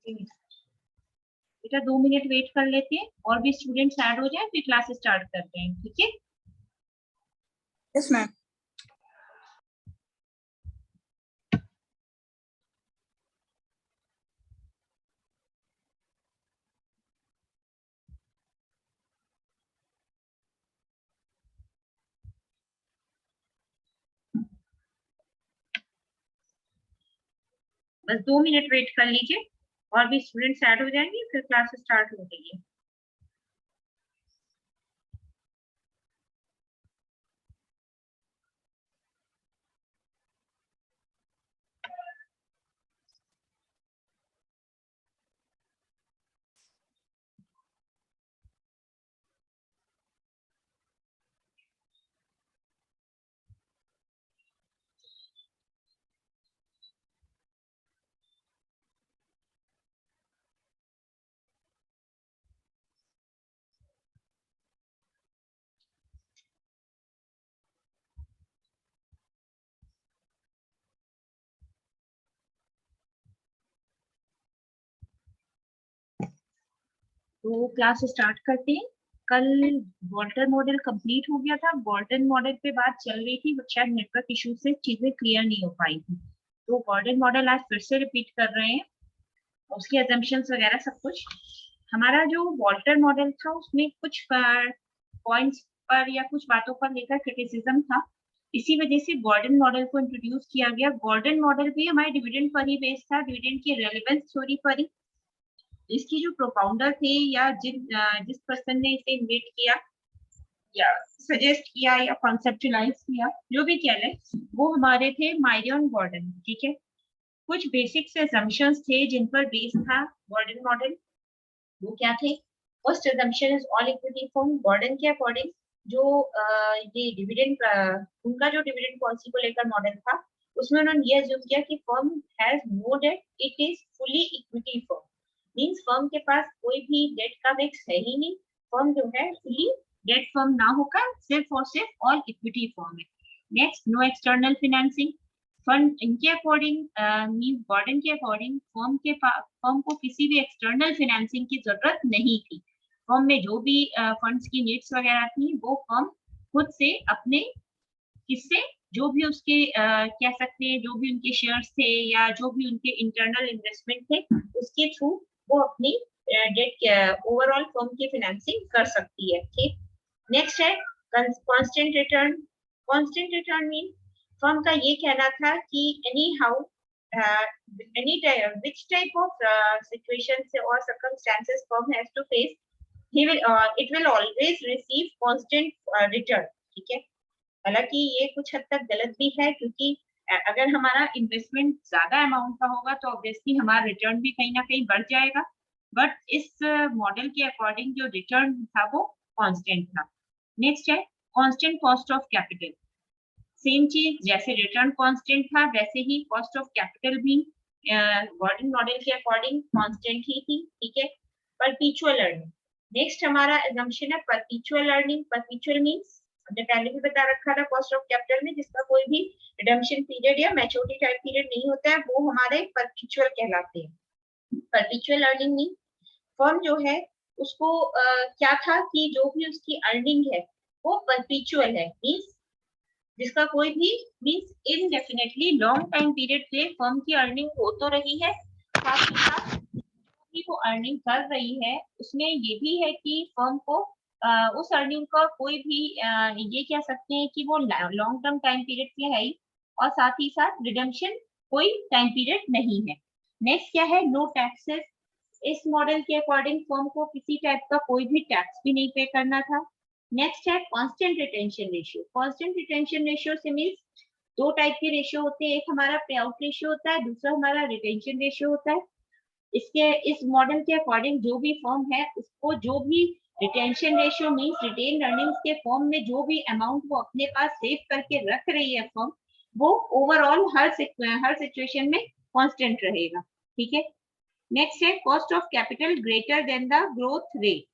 बेटा 2 minute wait कर लेते हैं, और भी स्टूडेंट्स ऐड हो जाए फिर क्लास स्टार्ट करते हैं, ठीक है? Yes ma'am. बस 2 मिनट वेट कर लीजिए, और भी स्टूडेंट्स ऐड हो जाएंगे फिर क्लास स्टार्ट हो गई है। तो क्लास स्टार्ट करते हैं। कल वॉल्टर मॉडल कंप्लीट हो गया था, वॉल्टर मॉडल पे बात चल रही थी, बट शायद नेटवर्क इशू से चीजें क्लियर नहीं हो पाई थी, तो वॉल्टर मॉडल आज फिर से रिपीट कर रहे हैं, उसकी अजम्पशंस वगैरह सब कुछ। हमारा जो वॉल्टर मॉडल था उसमें कुछ पॉइंट्स पर या कुछ बातों पर लेकर क्रिटिसिज्म था, इसी वजह से गॉर्डन मॉडल को इंट्रोड्यूस किया गया। गॉर्डन मॉडल भी हमारे डिविडेंड पर ही बेस्ड था, डिविडेंड की रेलेवेंस थ्योरी पर ही। इसकी जो प्रोफाउंडर थे या जिस पर्सन ने इसे इन्वेट किया या सजेस्ट किया या कॉन्सेप्चुलाइज किया, जो भी कह लें, वो हमारे थे मायरियन गॉर्डन, ठीक है? कुछ बेसिक से assumptions थे जिन पर बेस्ड था गॉर्डन मॉडल। वो क्या थे? First assumption is all equity form. Gordon के अकॉर्डिंग जो ये डिविडेंड उनका जो डिविडेंड पॉलिसी को लेकर मॉडल था, उसमें उन्होंने ये अज्यूम किया कि firm has no debt, it is fully equity firm. Means firm के पास कोई भी डेट का मिक्स है ही नहीं, फर्म जो है फुली डेट फर्म ना होकर सिर्फ और सिर्फ ऑल इक्विटी फर्म है। Next, no external financing. Fund इनके अकॉर्डिंग मींस गॉर्डन के अकॉर्डिंग फर्म को किसी भी एक्सटर्नल फाइनेंसिंग की जरूरत नहीं थी। फर्म में जो भी फंड्स की नीड्स वगैरह थी वो फर्म खुद से अपने किससे, जो भी उसके कह सकते हैं जो भी उनके शेयर्स थे या जो भी उनके इंटरनल इन्वेस्टमेंट थे, उसके थ्रू वो अपनी डेट ओवरऑल फर्म की फाइनेंसिंग कर सकती है, ठीक? नेक्स्ट है constant return. Constant return mean firm का ये कहना था कि any how any which type of situations or circumstances firm has to face, it will always receive constant return, ठीक है? हालांकि ये कुछ हद तक गलत भी है, क्योंकि अगर हमारा इन्वेस्टमेंट ज्यादा अमाउंट का होगा तो ऑब्वियसली हमारा रिटर्न भी कहीं ना कहीं बढ़ जाएगा, बट इस मॉडल के अकॉर्डिंग जो रिटर्न था वो कांस्टेंट था। नेक्स्ट है constant cost of capital. Same चीज, जैसे रिटर्न कांस्टेंट था वैसे ही कॉस्ट ऑफ कैपिटल भी गॉर्डन मॉडल के अकॉर्डिंग कांस्टेंट ही थी, ठीक है? Perpetual earning. नेक्स्ट हमारा assumption है परपेचुअल अर्निंग। परपेचुअल मींस हमने पहले भी बता रखा था कॉस्ट ऑफ कैपिटल में, जिसका कोई भी रिडम्पशन पीरियड या मैच्योरिटी टाइम पीरियड नहीं होता है, वो हमारे परपेचुअल कहलाते हैं। परपेचुअल अर्निंग मीन फर्म जो है उसको क्या था कि जो भी उसकी अर्निंग है वो परपेचुअल है, मींस जिसका कोई भी means indefinitely long time period से फर्म की अर्निंग हो तो रही है, साथ ही साथ भी वो अर्निंग कर रही है उसमें ये भी है कि फर्म को उस अर्निंग का कोई भी ये कह सकते हैं कि वो लॉन्ग टर्म टाइम पीरियड से है ही, और साथ ही साथ रिडम्पशन कोई टाइम पीरियड नहीं है। नेक्स्ट क्या है? No taxes. इस मॉडल के अकॉर्डिंग फर्म को किसी टाइप का कोई भी टैक्स भी नहीं पे करना था। नेक्स्ट है constant retention ratio. Constant retention ratio से मींस दो टाइप के रेशियो होते हैं, एक हमारा पे आउट रेशियो होता है, दूसरा हमारा रिटेंशन रेशियो होता है। इसके इस मॉडल के अकॉर्डिंग जो भी फर्म है उसको जो भी retention ratio means retain earnings के फॉर्म में जो भी अमाउंट वो अपने पास सेव करके रख रही है फर्म, वो ओवरऑल हर सिचुएशन में कांस्टेंट रहेगा, ठीक है? नेक्स्ट है cost of capital greater than the growth rate.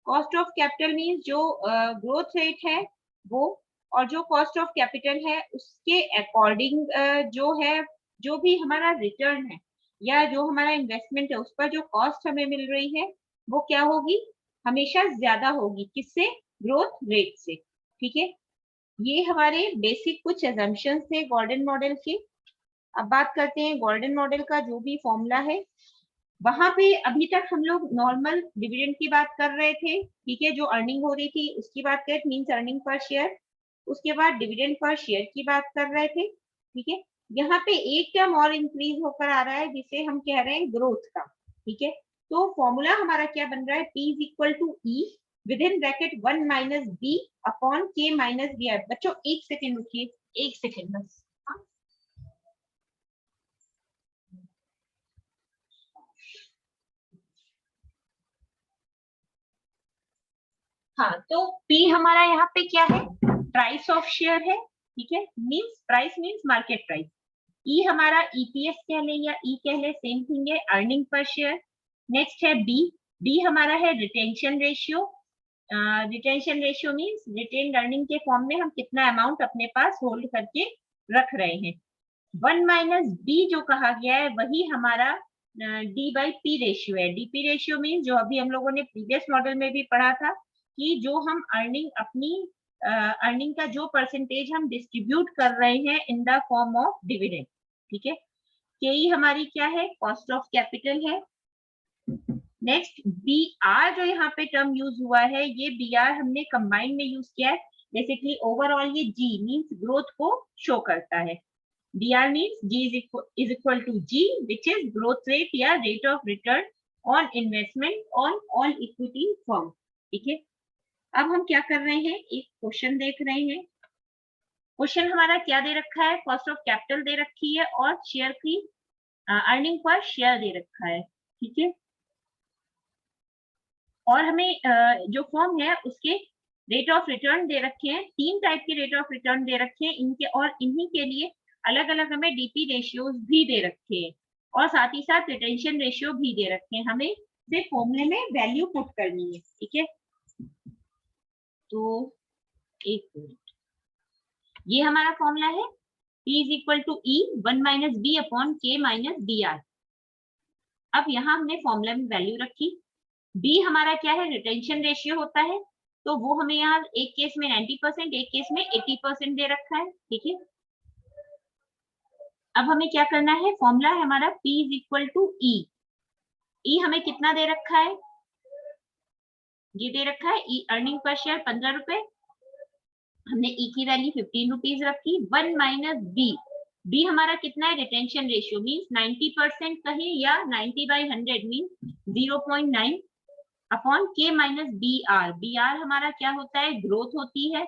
Cost of capital means जो ग्रोथ रेट है वो, और जो कॉस्ट ऑफ कैपिटल है उसके अकॉर्डिंग जो है जो भी हमारा रिटर्न है या जो हमारा इन्वेस्टमेंट है उस पर जो कॉस्ट हमें मिल रही है वो क्या होगी, हमेशा ज्यादा होगी, किससे, ग्रोथ रेट से। ठीक है, ये हमारे बेसिक कुछ assumptions थे गॉर्डन मॉडल के। अब बात करते हैं गॉर्डन मॉडल का जो भी फॉर्मूला है। वहां पे अभी तक हम लोग नॉर्मल डिविडेंड की बात कर रहे थे, ठीक है, जो अर्निंग हो रही थी उसकी बात करें, मींस अर्निंग पर शेयर। उसके बाद डिविडेंड पर शेयर की बात कर रहे थे, ठीक है। यहाँ पे एक टर्म और इंक्रीज होकर आ रहा है जिसे हम कह रहे हैं ग्रोथ का, ठीक है। तो फॉर्मूला हमारा क्या बन रहा है, P is equal to E within bracket 1 minus B upon K minus B R. बच्चों एक सेकेंड रुकिए, एक सेकेंड बस। हाँ, तो P हमारा यहाँ पे क्या है, प्राइस ऑफ शेयर है, ठीक है, means price means market price. E हमारा ईपीएस कह ले या ई कह ले, सेम थिंग है, अर्निंग पर शेयर। नेक्स्ट है बी, बी हमारा है retention ratio. Retention ratio means retained earning के फॉर्म में हम कितना अमाउंट अपने पास होल्ड करके रख रहे हैं। 1 माइनस बी जो कहा गया है वही हमारा डी बाई पी रेशियो है। डीपी रेशियो मीन जो अभी हम लोगों ने प्रीवियस मॉडल में भी पढ़ा था कि जो हम अर्निंग अपनी अर्निंग का जो परसेंटेज हम डिस्ट्रीब्यूट कर रहे हैं in the form of dividend, ठीक है। केई हमारी क्या है, कॉस्ट ऑफ कैपिटल है। नेक्स्ट बी आर जो यहाँ पे टर्म यूज हुआ है, ये बी आर हमने कंबाइंड में यूज किया है। बेसिकली ओवरऑल ये जी मीन्स ग्रोथ को शो करता है। DR means G is equal to G, which is growth rate या rate of return on investment on all equity firm, ठीक है। अब हम क्या कर रहे हैं, एक क्वेश्चन देख रहे हैं। क्वेश्चन हमारा क्या दे रखा है, कॉस्ट ऑफ कैपिटल दे रखी है और शेयर की अर्निंग पर शेयर दे रखा है, ठीक है। और हमें जो फॉर्म है उसके रेट ऑफ रिटर्न दे रखे हैं, 3 टाइप के रेट ऑफ रिटर्न दे रखे हैं इनके, और इन्हीं के लिए अलग अलग हमें डीपी रेशियोज भी दे रखे हैं और साथ ही साथ रिटेंशन रेशियो भी दे रखे हैं। हमें सिर्फ फॉर्मूले में वैल्यू पुट करनी है, ठीक है। तो एक मिनट, ये हमारा फॉर्मूला है P is equal to E 1 minus B upon K minus B R. अब यहाँ हमने फॉर्मूला में वैल्यू रखी। बी हमारा क्या है, रिटेंशन रेशियो होता है, तो वो हमें यहाँ एक केस में 90%, एक केस में 80% दे रखा है, ठीक है। अब हमें क्या करना है, फॉर्मूला है हमारा P इज इक्वल टू ई। ई हमें कितना दे रखा है, ये दे रखा है ई अर्निंग पर शेयर 15 रुपए, हमने ई की वैल्यू 15 रुपीज रखी। 1 माइनस बी, बी हमारा कितना है, रिटेंशन रेशियो मीन्स 90% कहें या 90/100 means 0.9 upon K minus B R. B R हमारा क्या होता है, ग्रोथ होती है,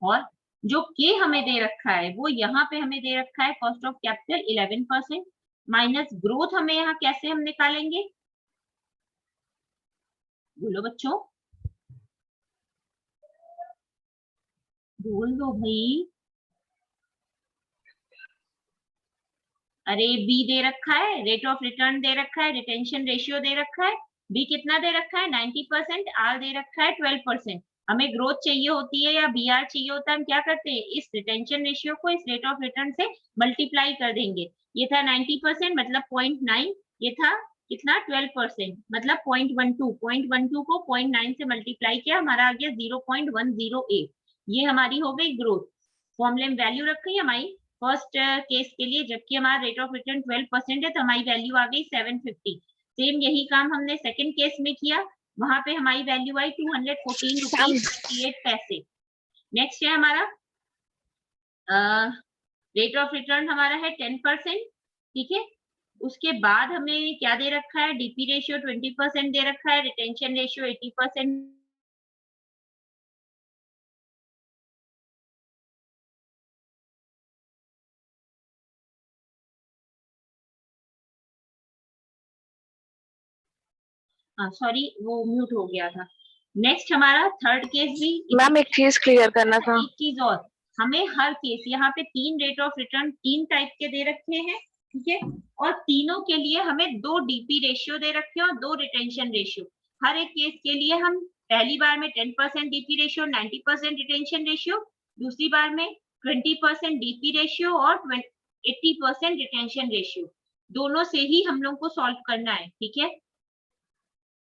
और जो के हमें दे रखा है वो यहाँ पे हमें दे रखा है cost of capital 11% minus growth हमें यहाँ कैसे हम निकालेंगे, बोलो बच्चों, बोल दो भाई। अरे बी दे रखा है, रेट ऑफ रिटर्न दे रखा है, रिटेंशन रेशियो दे रखा है। बी कितना दे रखा है, 90%, आर दे रखा है 12%। हमें ग्रोथ चाहिए होती है या बी आर चाहिए होता है, हम क्या करते हैं, इस रिटेंशन रेशियो को इस रेट ऑफ रिटर्न से मल्टीप्लाई कर देंगे। ये था 90% मतलब 0.9, ये था कितना 12% मतलब 0.12 को 0.9 से मल्टीप्लाई किया, हमारा आ गया 0.108। ये हमारी हो गई ग्रोथ। फॉर्मूले में वैल्यू रखी हमारी फर्स्ट केस के लिए, जबकि हमारा रेट ऑफ रिटर्न 12% है तो हमारी वैल्यू आ गई 750। सेम यही काम हमने सेकंड केस में किया, वहां पे हमारी वैल्यू आई 214 रुपीज 38 पैसे। नेक्स्ट है हमारा रेट ऑफ रिटर्न हमारा है 10%, ठीक है। उसके बाद हमें क्या दे रखा है, डीपी रेशियो 20% दे रखा है, रिटेंशन रेशियो 80%। सॉरी वो म्यूट हो गया था। नेक्स्ट हमारा थर्ड केस भी, मैम एक चीज क्लियर करना था। एक चीज और, हमें हर केस यहाँ पे 3 रेट ऑफ रिटर्न 3 टाइप के दे रखे हैं, ठीक है, और तीनों के लिए हमें 2 डीपी रेशियो दे रखे हैं और 2 रिटेंशन रेशियो। हर एक केस के लिए हम पहली बार में 10% डीपी रेशियो, 90% रिटेंशन रेशियो, दूसरी बार में 20% डीपी रेशियो और 80% रिटेंशन रेशियो। दोनों से ही हम लोग को सॉल्व करना है, ठीक है।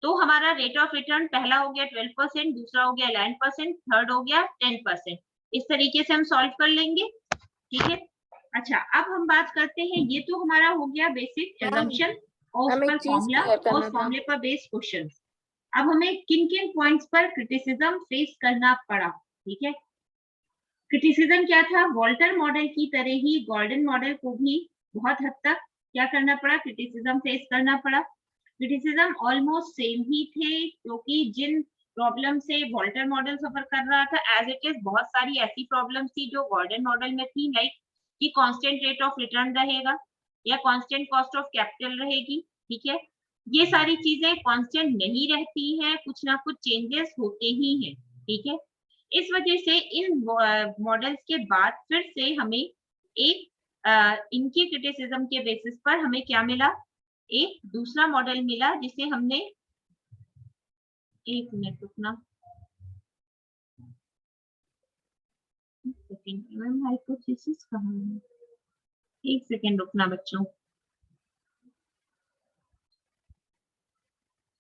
तो हमारा रेट ऑफ रिटर्न पहला हो गया 12%, दूसरा हो गया 11%, थर्ड हो गया 10%। इस तरीके से हम सॉल्व कर लेंगे, ठीक है। अच्छा, अब हम बात करते हैं, ये तो हमारा हो गया बेसिक एजम्पशन और उस हमें पर एक चीज फॉर्मूला क्लियर और करना उस था। फॉर्मूले पर बेस्ड क्वेश्चन। अब हमें किन किन पॉइंट्स पर क्रिटिसिज्म फेस करना पड़ा, ठीक है। क्रिटिसिज्म क्या था, वॉल्टर मॉडल की तरह ही गॉर्डन मॉडल को भी बहुत हद तक क्या करना पड़ा, क्रिटिसिज्म फेस करना पड़ा। क्रिटिसिज्म ऑलमोस्ट सेम ही थे, क्योंकि जिन प्रॉब्लम से वॉल्टर मॉडल सफर कर रहा था एज इट इज बहुत सारी ऐसी प्रॉब्लम्स थी जो गॉर्डन मॉडल में थी, लाइक कि कांस्टेंट रेट ऑफ रिटर्न रहेगा या कांस्टेंट कॉस्ट ऑफ कैपिटल रहेगी, ठीक है। ये सारी चीजें कांस्टेंट नहीं रहती हैं, कुछ ना कुछ चेंजेस होते ही हैं, ठीक है। इस वजह से इन मॉडल्स के बाद फिर से हमें एक इनकी क्रिटिसिज्म के बेसिस पर हमें क्या मिला, एक दूसरा मॉडल मिला जिसे हमने, एक मिनट रुकना, मैम हाइपोथेसिस कहाँ है, एक सेकेंड रुकना बच्चों।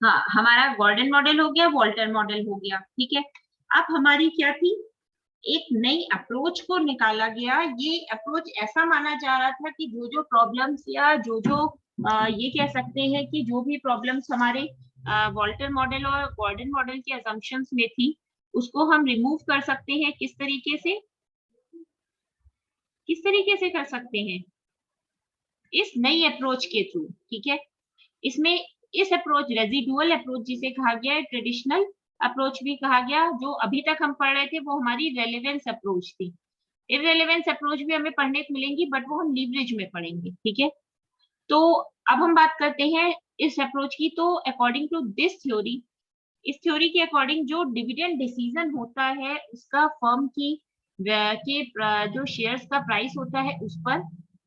हाँ, हमारा गॉर्डन मॉडल हो गया, वॉल्टर मॉडल हो गया, ठीक है। अब हमारी क्या थी, एक नई अप्रोच को निकाला गया। ये अप्रोच ऐसा माना जा रहा था कि जो जो प्रॉब्लम्स या जो जो ये कह सकते हैं कि जो भी प्रॉब्लम्स हमारे वॉल्टर मॉडल और गॉर्डन मॉडल के असम्पशंस में थी, उसको हम रिमूव कर सकते हैं। किस तरीके से, किस तरीके से कर सकते हैं, इस नई अप्रोच के थ्रू, ठीक है। इसमें इस अप्रोच, रेजिडुअल अप्रोच जिसे कहा गया है, ट्रेडिशनल अप्रोच भी कहा गया, जो अभी तक हम पढ़ रहे थे वो हमारी रेलेवेंस अप्रोच थी। इररेलेवेंस अप्रोच भी हमें पढ़ने को मिलेंगी, बट वो हम लीवरेज में पढ़ेंगे, ठीक है। तो अब हम बात करते हैं इस अप्रोच की। तो अकॉर्डिंग टू दिस थ्योरी, इस थ्योरी के अकॉर्डिंग जो डिविडेंड डिसीजन होता है उसका फर्म की के जो शेयर्स का प्राइस होता है उस पर,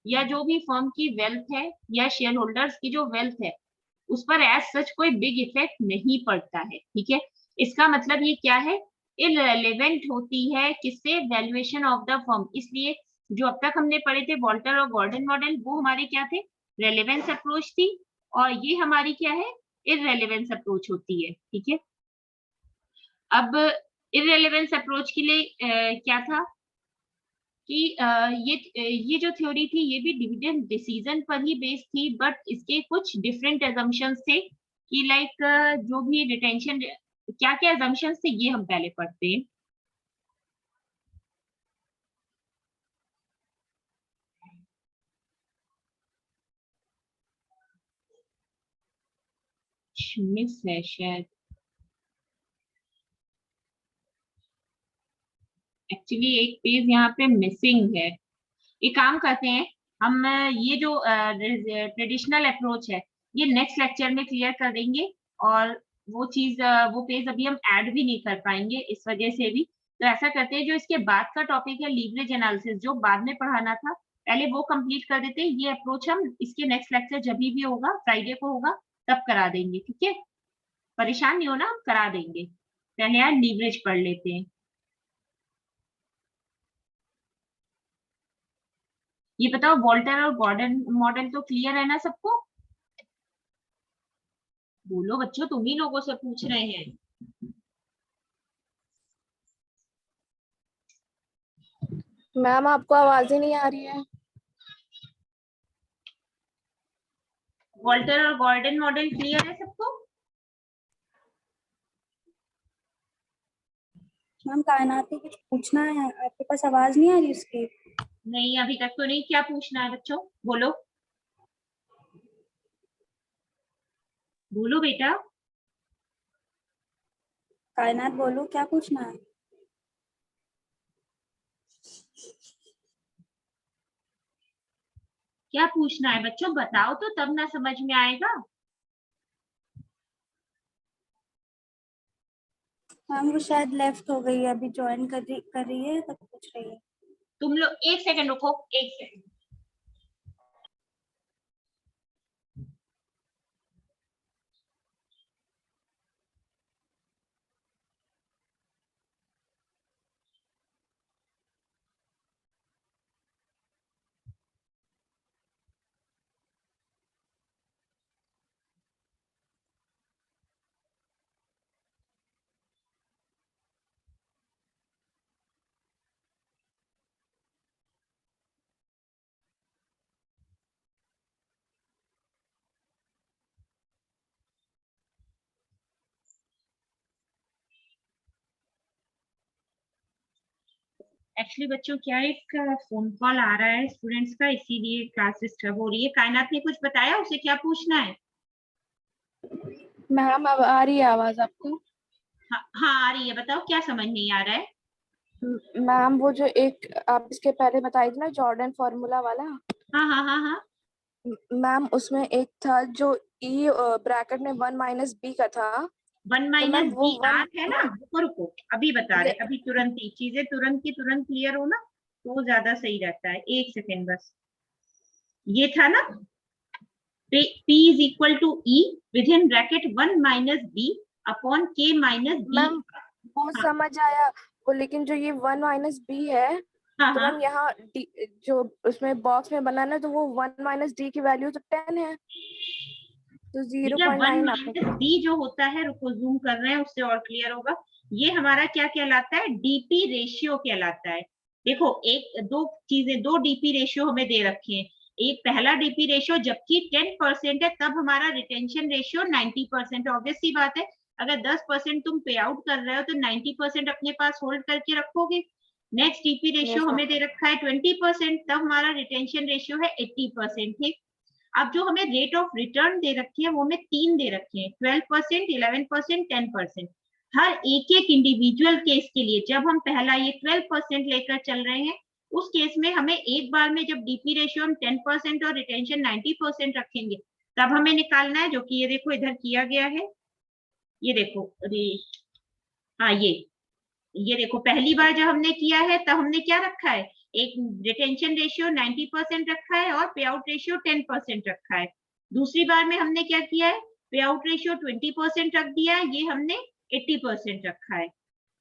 या जो भी फर्म की वेल्थ है या शेयर होल्डर्स की जो वेल्थ है उस पर एज सच कोई बिग इफेक्ट नहीं पड़ता है, ठीक है। इसका मतलब ये क्या है, इररेलेवेंट होती है किससे, वैल्यूएशन ऑफ द फर्म। इसलिए जो अब तक हमने पढ़े थे वॉल्टर और गॉर्डन मॉडल, वो हमारे क्या थे, रेलेवेंस अप्रोच थी, और ये हमारी क्या है, इररेलेवेंस अप्रोच होती है, ठीक है। अब इररेलेवेंस अप्रोच के लिए क्या था कि ये जो थ्योरी थी ये भी डिविडेंड डिसीजन पर ही बेस्ड थी, बट इसके कुछ डिफरेंट एजम्पशंस थे कि लाइक जो भी रिटेंशन, क्या क्या एजम्पशंस थे ये हम पहले पढ़ते हैं। मिस है शायद, एक्चुअली एक पेज यहाँ पे मिसिंग है। एक काम करते हैं, हम ये जो ट्रेडिशनल अप्रोच है ये नेक्स्ट लेक्चर में क्लियर कर देंगे, और वो चीज वो पेज अभी हम ऐड भी नहीं कर पाएंगे इस वजह से भी। तो ऐसा करते हैं, जो इसके बाद का टॉपिक है लीवरेज एनालिसिस, जो बाद में पढ़ाना था, पहले वो कंप्लीट कर देते हैं। ये अप्रोच हम इसके नेक्स्ट लेक्चर जब भी होगा, फ्राइडे को होगा, तब करा देंगे, ठीक है। परेशान नहीं होना, हम करा देंगे। पहले यार लीवरेज पढ़ लेते हैं। ये बताओ, वॉल्टर और गॉर्डन मॉडल तो क्लियर है ना सबको? बोलो बच्चों, तुम ही लोगों से पूछ रहे हैं। मैम आपको आवाज ही नहीं आ रही है। वॉल्टर और गॉर्डन मॉडल क्लियर है सबको? मैम कायनात कुछ पूछना है, आपके पास आवाज नहीं आ रही उसकी? नहीं, अभी तक तो नहीं। क्या पूछना है बच्चों, बोलो बोलो बेटा। कायनात बोलो, क्या पूछना है? क्या पूछना है बच्चों, बताओ तो तब ना समझ में आएगा। मैम वो शायद लेफ्ट हो गई है, अभी ज्वाइन कर रही है तब पूछ रही है। तुम लोग एक सेकंड रुको, एक सेकंड। एक्चुअली बच्चों क्या है, एक फोन कॉल आ रहा है स्टूडेंट्स का, इसीलिए क्लास डिस्टर्ब हो रही है। कायनात ने कुछ बताया, उसे क्या पूछना है? मैम अब आ रही है आवाज आपको? हाँ हाँ आ रही है, बताओ क्या समझ नहीं आ रहा है। मैम वो जो एक आप इसके पहले बताई थी ना, जॉर्डन फॉर्मूला वाला, हाँ हाँ हाँ हाँ। मैम उसमें एक था जो ई ब्रैकेट में 1 - b का था। वन तो माइनस मैम वो बी वन आर है ना, रुको रुको, अभी बता रहे, अभी तुरंत ही चीजें तुरंत की तुरंत क्लियर हो ना, तो वो ज्यादा सही रहता है। एक सेकेंड बस। ये था ना, P is equal to E within bracket 1 - b upon k - b। Ma'am वो हाँ समझ आया वो, लेकिन जो ये 1 - b है, हाँ तो हाँ। मैम यहाँ जो उसमें बॉक्स में बनाना है, तो वो 1 - d की वैल्यू तो 10 है, तो जीरो भैया पॉइंट वन नाइन आपने माइनस बी जो होता है, रुको जूम कर रहे हैं उससे और क्लियर होगा। ये हमारा क्या कहलाता है? डीपी रेशियो कहलाता है। देखो एक दो चीजें, दो डीपी रेशियो हमें दे रखे हैं। एक पहला डीपी रेशियो जबकि 10% है, तब हमारा रिटेंशन रेशियो 90%। ऑब्वियस सी बात है, अगर 10% तुम पे आउट कर रहे हो तो 90% अपने पास होल्ड करके रखोगे। नेक्स्ट डीपी रेशियो यस हमें मैम। दे रखा है 20%, तब हमारा रिटेंशन रेशियो है 80%। ठीक। अब जो हमें रेट ऑफ रिटर्न दे रखी है वो हमें तीन दे रखे हैं, 12%, 11%, 10%। हर एक एक इंडिविजुअल केस के लिए जब हम पहला ये 12% लेकर चल रहे हैं, उस केस में हमें एक बार में जब डीपी रेशियो हम 10% और रिटेंशन 90% रखेंगे, तब हमें निकालना है, जो कि ये देखो इधर किया गया है। ये देखो, अरे हाँ ये देखो, पहली बार जब हमने किया है तब हमने क्या रखा है? एक रिटेंशन रेशियो 90% रखा है और पे आउट रेशियो 10% रखा है। दूसरी बार में हमने क्या किया है? पे आउट रेशियो 20% रख दिया है, ये हमने 80% रखा है।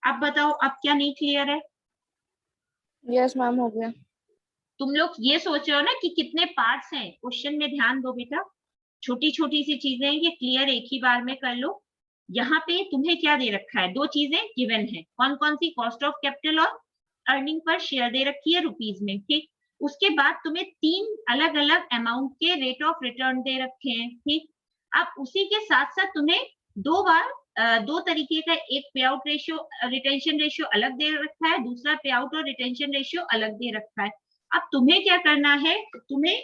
अब बताओ, अब क्या नहीं क्लियर है? यस मैम, हो गया। तुम लोग ये सोच रहे हो ना कि कितने पार्ट्स हैं, क्वेश्चन में ध्यान दो बेटा। छोटी छोटी सी चीजें हैं, ये क्लियर एक ही बार में कर लो। यहाँ पे तुम्हें क्या दे रखा है? दो चीजें गिवन है, कौन कौन सी? कॉस्ट ऑफ कैपिटल और अर्निंग पर शेयर दे रखी है रुपीज में। ठीक। उसके बाद तुम्हें तीन अलग अलग अमाउंट के रेट ऑफ रिटर्न दे रखे हैं। ठीक। अब उसी के साथ साथ तुम्हें दो बार दो तरीके का, एक पे आउट रेशियो रिटेंशन रेशियो अलग दे रखा है, दूसरा पे आउट और रिटेंशन रेशियो अलग दे रखा है। अब तुम्हें क्या करना है? तुम्हें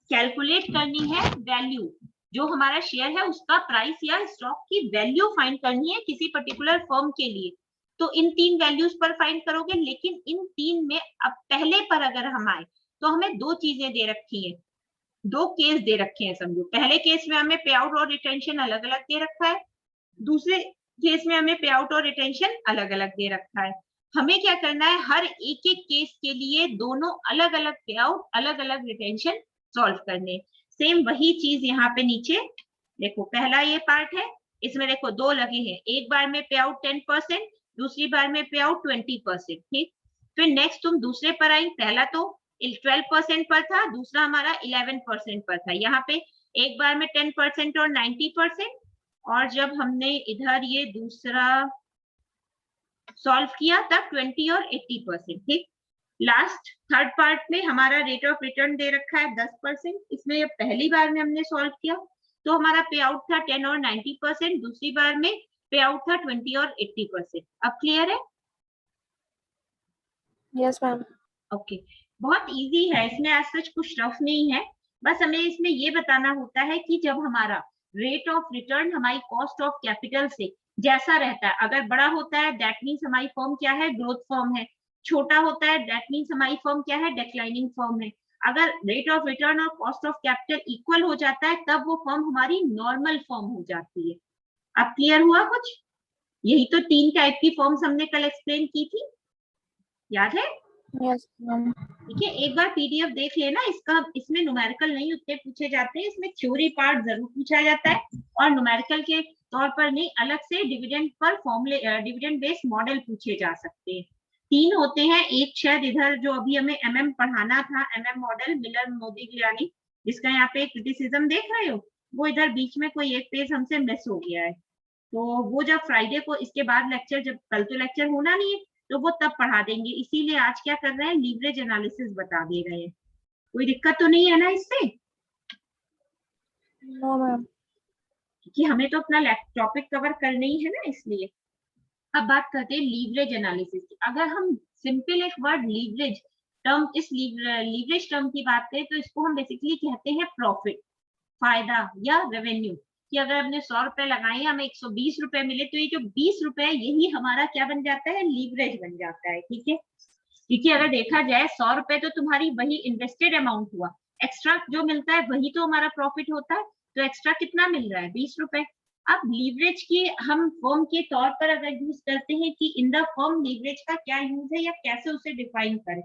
कैलकुलेट करनी है वैल्यू, जो हमारा शेयर है उसका प्राइस या स्टॉक की वैल्यू फाइंड करनी है किसी पर्टिकुलर फर्म के लिए। तो इन तीन वैल्यूज पर फाइंड करोगे, लेकिन इन तीन में अब पहले पर अगर हम आए तो हमें दो चीजें दे रखी है, दो केस दे रखे हैं समझो। पहले केस में हमें पे आउट और रिटेंशन अलग अलग दे रखा है, दूसरे केस में हमें पे आउट और रिटेंशन अलग अलग दे रखा है। हमें क्या करना है? हर एक एक केस के लिए दोनों अलग अलग पे आउट अलग अलग रिटेंशन सॉल्व करने। सेम वही चीज यहाँ पे नीचे देखो, पहला ये पार्ट है, इसमें देखो दो लगे हैं, एक बार में पे आउट 10%, दूसरी बार में पे आउट 20%। ठीक। फिर नेक्स्ट तुम दूसरे पर आई, पहला तो 12% पर था, दूसरा हमारा 11% पर था। यहाँ पे एक बार में 10% और 90%, और जब हमने इधर ये दूसरा सॉल्व किया तब 20 और 80%। ठीक। लास्ट थर्ड पार्ट में हमारा रेट ऑफ रिटर्न दे रखा है 10%। इसमें पहली बार में हमने सॉल्व किया तो हमारा पे आउट था 10 और 90%, दूसरी बार में पे आउट था 20 और 80%। अब क्लियर है? Yes ma'am. ओके। बहुत इजी है, इसमें आज सच कुछ टफ नहीं है। बस हमें इसमें ये बताना होता है कि जब हमारा रेट ऑफ रिटर्न हमारी कॉस्ट ऑफ कैपिटल से जैसा रहता है, अगर बड़ा होता है दैट मीन्स हमारी फर्म क्या है? ग्रोथ फर्म है। छोटा होता है दैट मीन्स हमारी फर्म क्या है? डिक्लाइनिंग फर्म है। अगर रेट ऑफ रिटर्न और कॉस्ट ऑफ कैपिटल इक्वल हो जाता है, तब वो फर्म हमारी नॉर्मल फर्म हो जाती है। अब क्लियर हुआ कुछ? यही तो तीन टाइप की फर्म्स हमने कल एक्सप्लेन की थी, याद है? Yes ma'am. ठीक है, एक बार पीडीएफ देख लेना इसका। इसमें न्यूमेरिकल नहीं उतने पूछे जाते हैं, इसमें थ्योरी पार्ट जरूर पूछा जाता है, और न्यूमेरिकल के तौर पर नहीं, अलग से डिविडेंड पर फॉर्मूले डिविडेंड बेस्ड मॉडल पूछे जा सकते हैं। तीन होते हैं, एक शायद इधर जो अभी हमें एमएम पढ़ाना था, एमएम मॉडल मिलर मोदिग्लियानी, जिसका यहाँ पे क्रिटिसिज्म देख रहे हो, वो इधर बीच में कोई एक पेज हमसे मिस हो गया है। तो वो जब फ्राइडे को इसके बाद लेक्चर, जब कल तो लेक्चर होना नहीं है, तो वो तब पढ़ा देंगे। इसीलिए आज क्या कर रहे हैं? लीवरेज एनालिसिस बता दे रहे हैं। कोई दिक्कत तो नहीं है ना इससे? No ma'am. क्योंकि हमें तो अपना टॉपिक कवर करना ही है ना, इसलिए। अब बात करते हैं लीवरेज एनालिसिस की। अगर हम सिंपल एक वर्ड लीवरेज टर्म, इस लीवरेज टर्म की बात करें तो इसको हम बेसिकली कहते हैं प्रॉफिट, फायदा या रेवेन्यू, कि अगर हमने 100 रुपए लगाए हमें 120 रुपए मिले तो ये जो 20 रुपए है यही हमारा क्या बन जाता है, लीवरेज बन जाता है। ठीक है, क्योंकि अगर देखा जाए 100 रुपए तो तुम्हारी वही इन्वेस्टेड अमाउंट हुआ, एक्स्ट्रा जो मिलता है वही तो हमारा प्रॉफिट होता है, तो एक्स्ट्रा कितना मिल रहा है, 20 रुपए। अब लीवरेज की हम फर्म के तौर पर अगर यूज करते हैं कि इन द फर्म लीवरेज का क्या यूज है या कैसे उसे डिफाइन करें,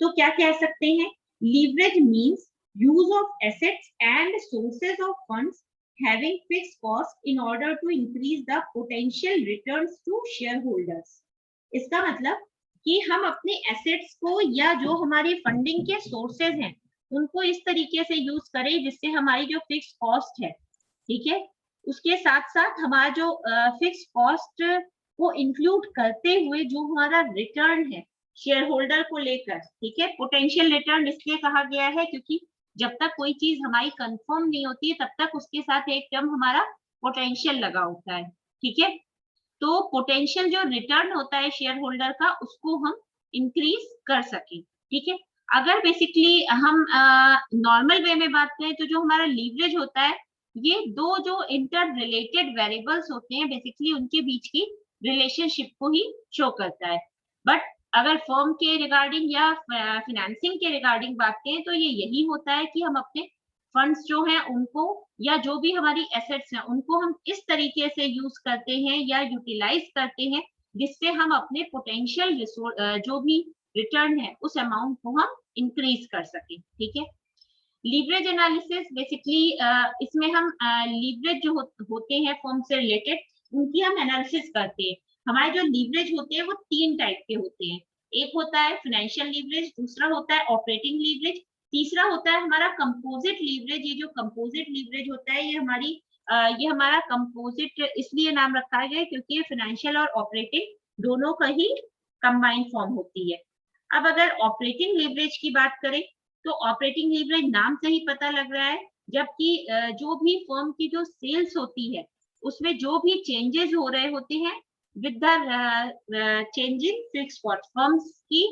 तो क्या कह सकते हैं, leverage means use of assets and sources of funds having fixed cost in order to increase the potential returns to shareholders. इसका मतलब कि हम अपने एसेट्स को या जो हमारे फंडिंग के सोर्सेज हैं उनको इस तरीके से यूज करें जिससे हमारी जो फिक्स कॉस्ट है, ठीक है, उसके साथ साथ हमारा जो फिक्स कॉस्ट को इंक्लूड करते हुए जो हमारा रिटर्न है शेयर होल्डर को लेकर, ठीक है, पोटेंशियल रिटर्न इसलिए कहा गया है क्योंकि जब तक कोई चीज हमारी कंफर्म नहीं होती है तब तक उसके साथ एक टर्म हमारा पोटेंशियल लगा होता है। ठीक है, तो पोटेंशियल जो रिटर्न होता है शेयर होल्डर का उसको हम इंक्रीज कर सकें। ठीक है, अगर बेसिकली हम नॉर्मल वे में बात करें तो जो हमारा लीवरेज होता है ये दो जो इंटर रिलेटेड वेरिएबल्स होते हैं बेसिकली उनके बीच की रिलेशनशिप को ही शो करता है। बट अगर फर्म के रिगार्डिंग या फाइनेंसिंग के रिगार्डिंग बात करें तो ये यही होता है कि हम अपने फंड्स जो हैं उनको या जो भी हमारी एसेट्स हैं उनको हम इस तरीके से यूज करते हैं या यूटिलाइज करते हैं जिससे हम अपने पोटेंशियल जो भी रिटर्न है उस अमाउंट को हम इंक्रीज कर सकें। ठीक है, लीवरेज एनालिसिस बेसिकली इसमें हम लीवरेज जो होते हैं फर्म से रिलेटेड उनकी हम एनालिसिस करते हैं। हमारे जो लीवरेज होते हैं वो 3 टाइप के होते हैं, एक होता है फाइनेंशियल लीवरेज, दूसरा होता है ऑपरेटिंग लीवरेज, तीसरा होता है हमारा कंपोजिट लीवरेज। ये जो कंपोजिट लीवरेज होता है ये हमारा कंपोजिट इसलिए नाम रखा गया है क्योंकि ये फाइनेंशियल और ऑपरेटिंग दोनों का ही कंबाइंड फॉर्म होती है। अब अगर ऑपरेटिंग लीवरेज की बात करें तो ऑपरेटिंग लीवरेज नाम से ही पता लग रहा है, जबकि जो भी फर्म की जो सेल्स होती है उसमें जो भी चेंजेस हो रहे होते हैं with the change in fix cost, firms की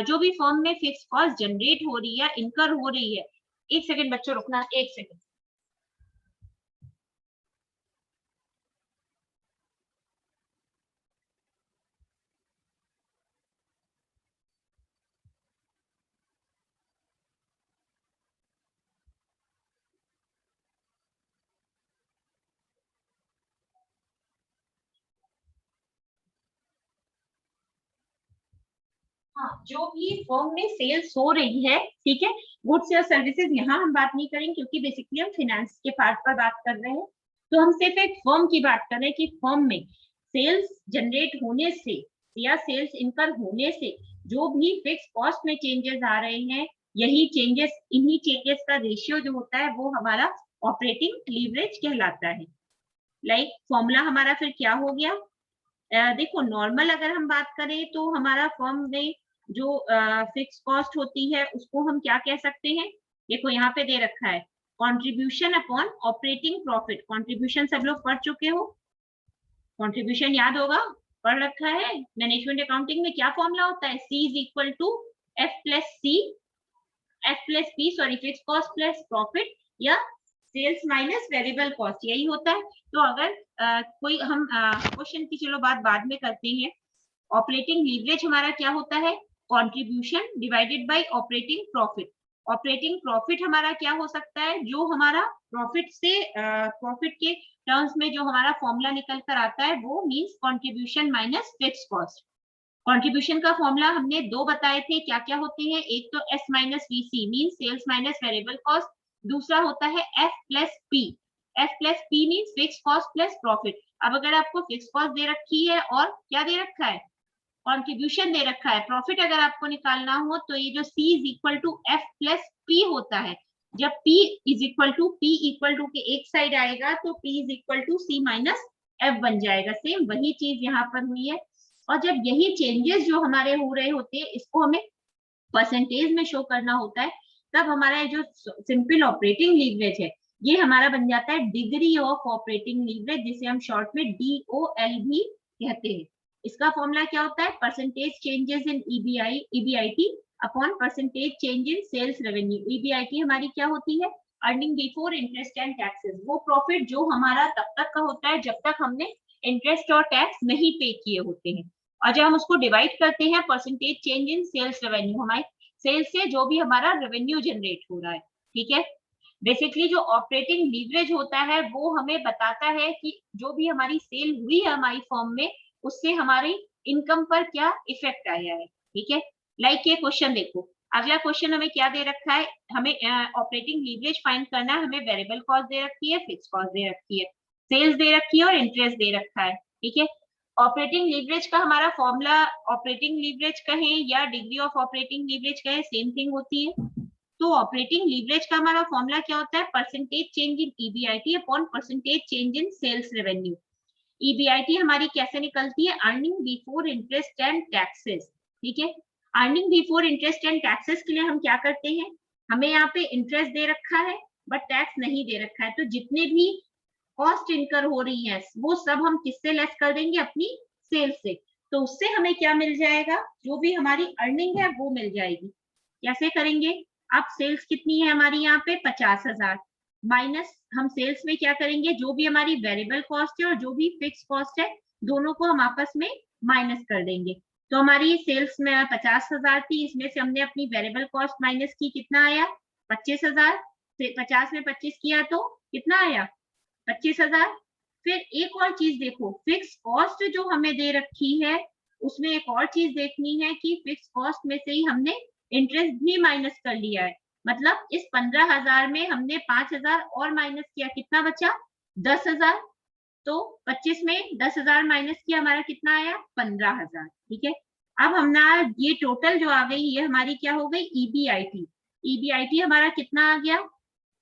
जो भी फर्म में फिक्स कॉस्ट जनरेट हो रही है, इनकर हो रही है। एक सेकंड बच्चों रुकना, एक सेकंड। हाँ, जो भी फर्म में सेल्स हो रही है, ठीक है, गुड्स या सर्विसेज, यहाँ हम बात नहीं करेंगे क्योंकि बेसिकली हम फाइनेंस के पार्ट पर बात कर रहे हैं, तो हम सिर्फ एक फर्म की बात कर रहे हैं कि फर्म में सेल्स जनरेट होने से या सेल्स इनकर होने से जो भी फिक्स कॉस्ट में चेंजेस आ रहे हैं, यही चेंजेस, इन्हीं चेंजेस का रेशियो जो होता है वो हमारा ऑपरेटिंग लीवरेज कहलाता है। लाइक फॉर्मूला हमारा फिर क्या हो गया, देखो नॉर्मल अगर हम बात करें तो हमारा फर्म में जो फिक्स कॉस्ट होती है उसको हम क्या कह सकते हैं, देखो यहाँ पे दे रखा है contribution upon operating profit. Contribution सब लोग पढ़ चुके हो, कंट्रीब्यूशन याद होगा, पढ़ रखा है। मैनेजमेंट अकाउंटिंग में क्या फॉर्मूला होता है, C is equal to F plus P, sorry fix cost plus profit या सेल्स माइनस वेरिएबल कॉस्ट, यही होता है। तो अगर कोई हम क्वेश्चन की चलो बात बाद में करते हैं, ऑपरेटिंग लीवरेज हमारा क्या होता है, contribution divided by operating profit. Operating profit हमारा क्या हो सकता है, जो हमारा प्रॉफिट से प्रॉफिट के टर्म्स में जो हमारा फॉर्मूला निकल कर आता है वो means contribution minus fix cost. Contribution का फॉर्मूला हमने 2 बताए थे, क्या क्या होते हैं, एक तो S minus VC means sales minus variable cost, दूसरा होता है F plus P। F plus P means fix cost plus profit. अब अगर आपको फिक्स कॉस्ट दे रखी है और क्या दे रखा है, कंट्रीब्यूशन दे रखा है, प्रॉफिट अगर आपको निकालना हो तो ये जो C is equal to F plus P होता है। जब P इज इक्वल टू के एक साइड आएगा तो P is equal to C minus F बन जाएगा। सेम वही चीज यहाँ पर हुई है। और जब यही चेंजेस जो हमारे हो रहे होते हैं इसको हमें परसेंटेज में शो करना होता है, तब हमारा जो सिंपल ऑपरेटिंग लीवरेज है ये हमारा बन जाता है डिग्री ऑफ ऑपरेटिंग लीवरेज, जिसे हम शॉर्ट में DOL भी कहते हैं। इसका फॉर्मूला क्या होता है, percentage changes in EBIT upon percentage change in sales revenue. EBIT हमारी क्या होती है, earning before interest and taxes, वो प्रॉफिट जो हमारा तब तक का होता है जब तक हमने इंटरेस्ट और टैक्स नहीं पे किए होते हैं। और जब हम उसको डिवाइड करते हैं percentage change in sales revenue, हमारे सेल्स से जो भी हमारा रेवेन्यू जनरेट हो रहा है, ठीक है। बेसिकली जो ऑपरेटिंग लीवरेज होता है वो हमें बताता है कि जो भी हमारी सेल हुई है हमारी फर्म में, उससे हमारी इनकम पर क्या इफेक्ट आया है, ठीक है। लाइक ये क्वेश्चन देखो, अगला क्वेश्चन हमें क्या दे रखा है, हमें ऑपरेटिंग लीवरेज फाइंड करना है, हमें वेरिएबल कॉस्ट दे रखी है, फिक्स कॉस्ट दे रखी है, सेल्स दे रखी है और इंटरेस्ट दे रखा है, ठीक है। ऑपरेटिंग लीवरेज का हमारा फॉर्मूला, ऑपरेटिंग लीवरेज कहें या डिग्री ऑफ ऑपरेटिंग लीवरेज कहें, सेम थिंग होती है। तो ऑपरेटिंग लीवरेज का हमारा फॉर्मूला क्या होता है, percentage change in EBIT upon percentage change in sales revenue. EBIT हमारी कैसे निकलती है, earning before interest and taxes, ठीक है। Earning before interest and taxes के लिए हम क्या करते हैं, हमें यहाँ पे इंटरेस्ट दे रखा है बट टैक्स नहीं दे रखा है, तो जितने भी कॉस्ट इनकर हो रही है वो सब हम किससे लेस कर देंगे, अपनी सेल्स से। तो उससे हमें क्या मिल जाएगा, जो भी हमारी अर्निंग है वो मिल जाएगी। कैसे करेंगे, अब सेल्स कितनी है हमारी यहाँ पे 50,000, माइनस हम सेल्स में क्या करेंगे, जो भी हमारी वेरिएबल कॉस्ट है और जो भी फिक्स कॉस्ट है दोनों को हम आपस में माइनस कर देंगे। तो हमारी सेल्स में 50,000 थी, इसमें से हमने अपनी वेरिएबल कॉस्ट माइनस की, कितना आया 25,000, 50 में 25 किया तो कितना आया 25,000। फिर एक और चीज देखो, फिक्स कॉस्ट जो हमें दे रखी है उसमें एक और चीज देखनी है कि फिक्स कॉस्ट में से ही हमने इंटरेस्ट भी माइनस कर लिया है, मतलब इस 15,000 में हमने 5,000 और माइनस किया, कितना बचा 10,000। तो 25 में 10,000 माइनस किया, हमारा कितना आया 15,000, ठीक है। अब हमारा ये टोटल जो आ गई ये हमारी क्या हो गई, ईबीआईटी। ईबीआईटी हमारा कितना आ गया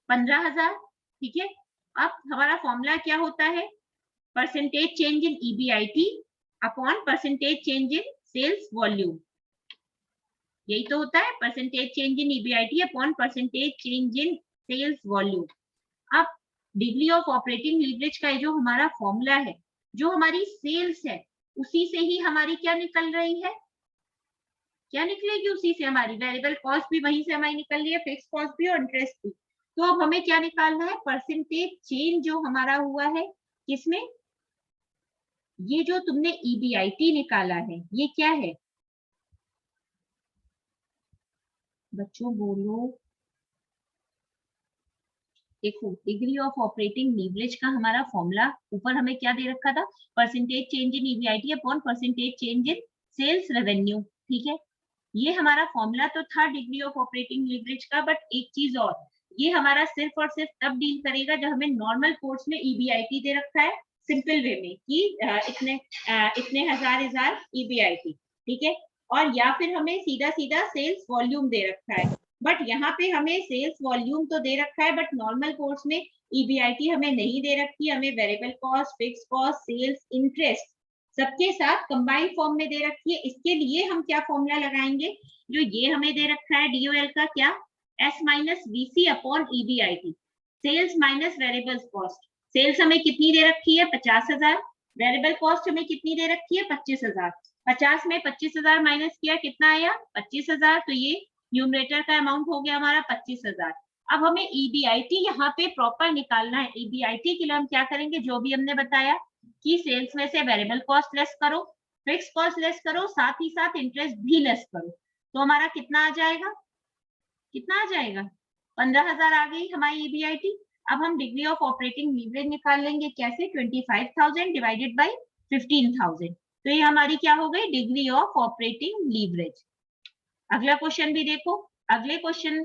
15,000, ठीक है। अब हमारा फॉर्मूला क्या होता है, percentage change in EBIT upon percentage change in sales volume, यही तो होता है, percentage change in EBIT upon percentage change in sales volume. अब डिग्री ऑफ ऑपरेटिंग लीवरेज का जो हमारा फॉर्मूला है, जो हमारी सेल्स है उसी से ही हमारी क्या निकल रही है, क्या निकलेगी, उसी से हमारी वेरिएबल कॉस्ट भी वहीं से हमारी निकल रही है, फिक्स कॉस्ट भी और इंटरेस्ट भी। तो अब हमें क्या निकालना है, परसेंटेज चेंज जो हमारा हुआ है किसमें, ये जो तुमने ईबीआईटी निकाला है ये क्या है, बच्चों बोलो, देखो डिग्री ऑफ ऑपरेटिंग लीवरेज का हमारा फॉर्मूला ऊपर हमें क्या दे रखा था, percentage change in EBIT upon percentage change in sales revenue, ठीक है। ये हमारा फॉर्मूला तो था डिग्री ऑफ ऑपरेटिंग लीवरेज का, बट एक चीज और, ये हमारा सिर्फ और सिर्फ तब डील करेगा जब हमें नॉर्मल कोर्स में ईबीआईटी दे रखा है सिंपल वे में कि इतने हजार ईबीआईटी, ठीक है, और या फिर हमें सीधा सीधा सेल्स वॉल्यूम दे रखा है। बट यहाँ पे हमें सेल्स वॉल्यूम तो दे रखा है बट नॉर्मल कोर्स में ईबीआईटी हमें नहीं दे रखी, हमें variable cost, fix cost, sales, interest सबके साथ कंबाइंड फॉर्म में दे रखी है। इसके लिए हम क्या फॉर्मूला लगाएंगे, जो ये हमें दे रखा है डीओएल का, क्या S minus VC upon EBIT, sales minus variable cost. Sales हमें कितनी दे रखी है 50,000, वेरिएबल कॉस्ट हमें कितनी दे रखी है 25,000, 50 में 25,000 माइनस किया कितना आया 25,000, तो ये न्यूमरेटर का अमाउंट हो गया हमारा 25,000। अब हमें ईबीआईटी यहाँ पे प्रॉपर निकालना है। ईबीआईटी के लिए हम क्या करेंगे, जो भी हमने बताया कि सेल्स में से वेरिएबल कॉस्ट लेस करो, फिक्स कॉस्ट लेस करो, साथ ही साथ इंटरेस्ट भी लेस करो, तो हमारा कितना आ जाएगा, कितना आ जाएगा 15,000 आ गई हमारी ईबीआईटी। अब हम डिग्री ऑफ ऑपरेटिंग लीवरेज निकाल लेंगे, कैसे 25,000 डिवाइडेड बाई 15,000, तो ये हमारी क्या हो गई डिग्री ऑफ ऑपरेटिंग लीवरेज। अगला क्वेश्चन भी देखो, अगले क्वेश्चन,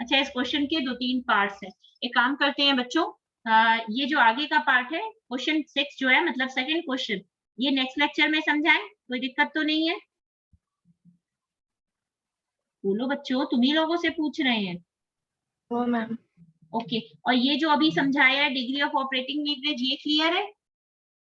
अच्छा इस क्वेश्चन के 2-3 पार्ट्स हैं, एक काम करते हैं बच्चों, ये जो आगे का पार्ट है क्वेश्चन 6 जो है मतलब सेकंड क्वेश्चन, ये नेक्स्ट लेक्चर में समझाएं, कोई दिक्कत तो नहीं है, बोलो बच्चों, तुम्ही लोगों से पूछ रहे हैं। वो मैम ओके, और ये जो अभी समझाया है डिग्री ऑफ ऑपरेटिंग लीवरेज, ये क्लियर है।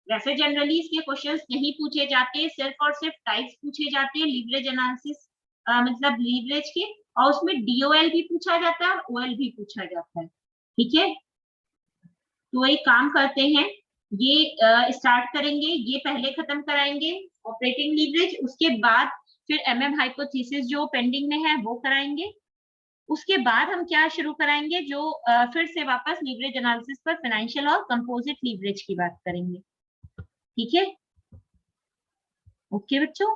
वैसे जनरली इसके क्वेश्चंस यही पूछे जाते हैं, सिर्फ और सिर्फ टाइप्स पूछे जाते हैं लीवरेज एनालिसिस मतलब लीवरेज के, और उसमें डीओएल भी पूछा जाता है और ओएल भी पूछा जाता है, ठीक है। तो एक काम करते हैं, ये स्टार्ट करेंगे, ये पहले खत्म कराएंगे ऑपरेटिंग लीवरेज, उसके बाद फिर एमएम हाइपोथेसिस जो पेंडिंग में है वो कराएंगे। उसके बाद हम क्या शुरू कराएंगे, जो फिर से वापस लीवरेज एनालिसिस पर फाइनेंशियल और कंपोजिट लीवरेज की बात करेंगे। ठीक है, ओके बच्चों,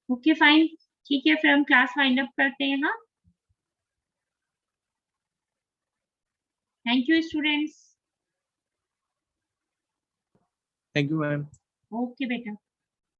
ओके फाइन, ठीक है, फिर हम क्लास वाइंड अप करते हैं। हाँ, thank you students. Thank you ma'am. Okay बेटा।